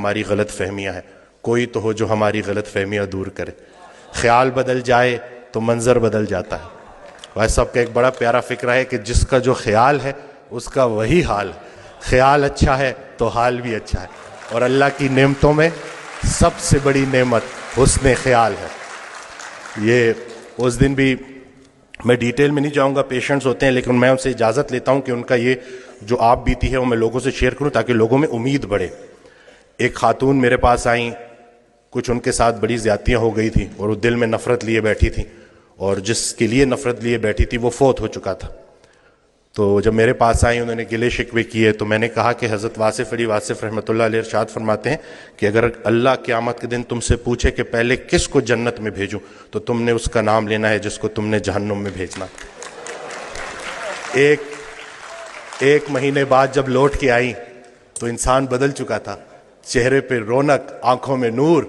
ہماری غلط فہمیاں ہیں، کوئی تو ہو جو ہماری غلط فہمیاں دور کرے۔ خیال بدل جائے تو منظر بدل جاتا ہے۔ بھائی صاحب کا ایک بڑا پیارا فکرہ ہے کہ جس کا جو خیال ہے اس کا وہی حال ہے۔ خیال اچھا ہے تو حال بھی اچھا ہے، اور اللہ کی نعمتوں میں سب سے بڑی نعمت حسن خیال ہے۔ یہ اس دن بھی میں ڈیٹیل میں نہیں جاؤں گا، پیشنٹس ہوتے ہیں، لیکن میں ان سے اجازت لیتا ہوں کہ ان کا یہ جو آپ بیتی ہے وہ میں لوگوں سے شیئر کروں تاکہ لوگوں میں امید بڑھے۔ ایک خاتون میرے پاس آئیں، کچھ ان کے ساتھ بڑی زیادتیاں ہو گئی تھیں اور وہ دل میں نفرت لیے بیٹھی تھیں، اور جس کے لیے نفرت لیے بیٹھی تھی وہ فوت ہو چکا تھا۔ تو جب میرے پاس آئیں انہوں نے گلے شکوے کیے، تو میں نے کہا کہ حضرت واصف علی واصف رحمۃ اللہ علیہ ارشاد فرماتے ہیں کہ اگر اللہ قیامت کے دن تم سے پوچھے کہ پہلے کس کو جنت میں بھیجوں تو تم نے اس کا نام لینا ہے جس کو تم نے جہنم میں بھیجنا۔ ایک مہینے بعد جب لوٹ کے آئیں تو انسان بدل چکا تھا، چہرے پہ رونق، آنکھوں میں نور۔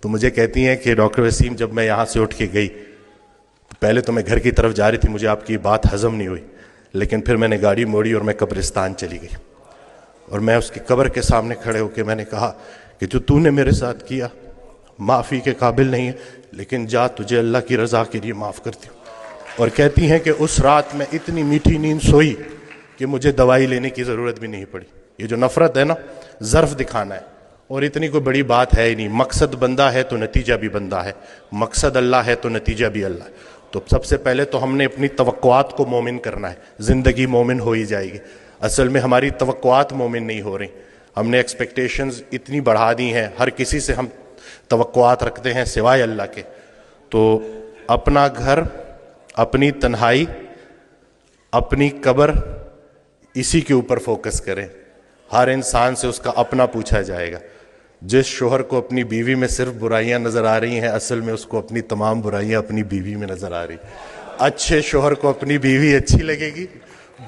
تو مجھے کہتی ہیں کہ ڈاکٹر وسیم جب میں یہاں سے اٹھ کے گئی، پہلے تو میں گھر کی طرف جا رہی تھی، مجھے آپ کی بات ہضم نہیں ہوئی، لیکن پھر میں نے گاڑی موڑی اور میں قبرستان چلی گئی، اور میں اس کی قبر کے سامنے کھڑے ہو کے میں نے کہا کہ جو تو نے میرے ساتھ کیا معافی کے قابل نہیں ہے، لیکن جا تجھے اللہ کی رضا کے لیے معاف کرتی ہوں۔ اور کہتی ہیں کہ اس رات میں اتنی میٹھی نیند سوئی کہ مجھے دوائی لینے کی ضرورت بھی نہیں پڑی۔ یہ جو نفرت ہے نا، ظرف دکھانا ہے، اور اتنی کوئی بڑی بات ہے ہی نہیں۔ مقصد بندہ ہے تو نتیجہ بھی بندہ ہے، مقصد اللہ ہے تو نتیجہ بھی اللہ ہے۔ تو سب سے پہلے تو ہم نے اپنی توقعات کو مومن کرنا ہے، زندگی مومن ہو ہی جائے گی۔ اصل میں ہماری توقعات مومن نہیں ہو رہی، ہم نے ایکسپیکٹیشنز اتنی بڑھا دی ہیں، ہر کسی سے ہم توقعات رکھتے ہیں سوائے اللہ کے۔ تو اپنا گھر، اپنی تنہائی، اپنی قبر، اسی کے اوپر فوکس کریں۔ ہر انسان سے اس کا اپنا پوچھا جائے گا۔ جس شوہر کو اپنی بیوی میں صرف برائیاں نظر آ رہی ہیں، اصل میں اس کو اپنی تمام برائیاں اپنی بیوی میں نظر آ رہی ہیں۔ اچھے شوہر کو اپنی بیوی اچھی لگے گی،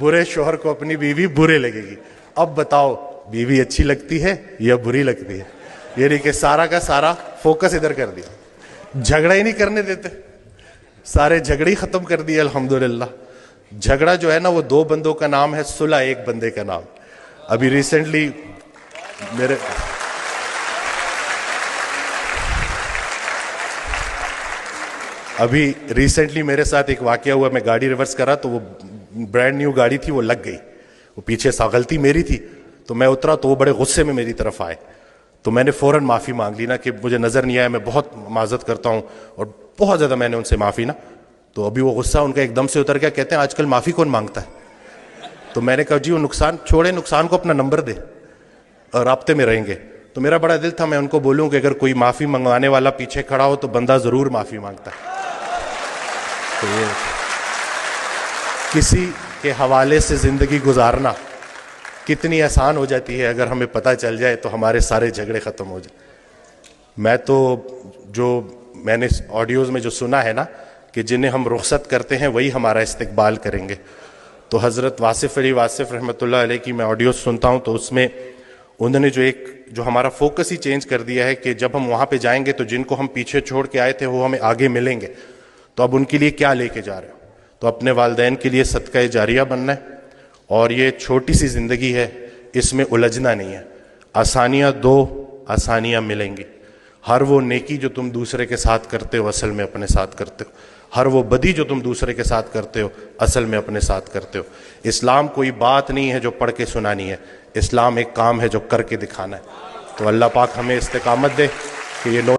برے شوہر کو اپنی بیوی برے لگے گی۔ اب بتاؤ بیوی اچھی لگتی ہے یا بری لگتی ہے؟ یہ نہیں کہ سارا کا سارا فوکس ادھر کر دیا، جھگڑا ہی نہیں کرنے دیتے، سارے جھگڑے ہی ختم کر دیے الحمدللہ۔ جھگڑا جو ہے نا وہ دو بندوں کا نام ہے، صلح ایک بندے کا نام۔ ابھی ریسنٹلی میرے ساتھ ایک واقعہ ہوا، میں گاڑی ریورس کرا تو وہ برانڈ نیو گاڑی تھی، وہ لگ گئی، وہ پیچھے سا غلطی میری تھی، تو میں اترا تو وہ بڑے غصے میں میری طرف آئے، تو میں نے فوراً معافی مانگ لی نا کہ مجھے نظر نہیں آیا، میں بہت معذرت کرتا ہوں، اور بہت زیادہ میں نے ان سے معافی نا۔ تو ابھی وہ غصہ ان کا ایک دم سے اتر گیا، کہتے ہیں آج کل معافی کون مانگتا ہے؟ تو میں نے کہا جی وہ نقصان چھوڑے، نقصان کو اپنا نمبر دے اور رابطے میں رہیں گے۔ تو میرا بڑا دل تھا میں ان کو بولوں کہ اگر کوئی معافی منگوانے والا پیچھے کھڑا ہو تو بندہ ضرور معافی مانگتا ہے۔ تو یہ کسی کے حوالے سے زندگی گزارنا کتنی آسان ہو جاتی ہے، اگر ہمیں پتہ چل جائے تو ہمارے سارے جھگڑے ختم ہو جائیں۔ میں تو جو میں نے آڈیوز میں جو سنا ہے نا کہ جنہیں ہم رخصت کرتے ہیں وہی ہمارا استقبال کریں گے، تو حضرت واصف علی واصف رحمۃ اللہ علیہ کی میں آڈیوز سنتا ہوں تو اس میں انہوں نے جو ہمارا فوکس ہی چینج کر دیا ہے کہ جب ہم وہاں پہ جائیں گے تو جن کو ہم پیچھے چھوڑ کے آئے تھے وہ ہمیں آگے ملیں گے، تو اب ان کے لیے کیا لے کے جا رہے ہو؟ تو اپنے والدین کے لیے صدقہ جاریہ بننا ہے، اور یہ چھوٹی سی زندگی ہے، اس میں الجھنا نہیں ہے۔ آسانیاں دو، آسانیاں ملیں گی۔ ہر وہ نیکی جو تم دوسرے کے ساتھ کرتے ہو اصل میں اپنے ساتھ کرتے ہو، ہر وہ بدی جو تم دوسرے کے ساتھ کرتے ہو اصل میں اپنے ساتھ کرتے ہو۔ اسلام کوئی بات نہیں ہے جو پڑھ کے سنانی ہے، اسلام ایک کام ہے جو کر کے دکھانا ہے۔ تو اللہ پاک ہمیں استقامت دے کہ یہ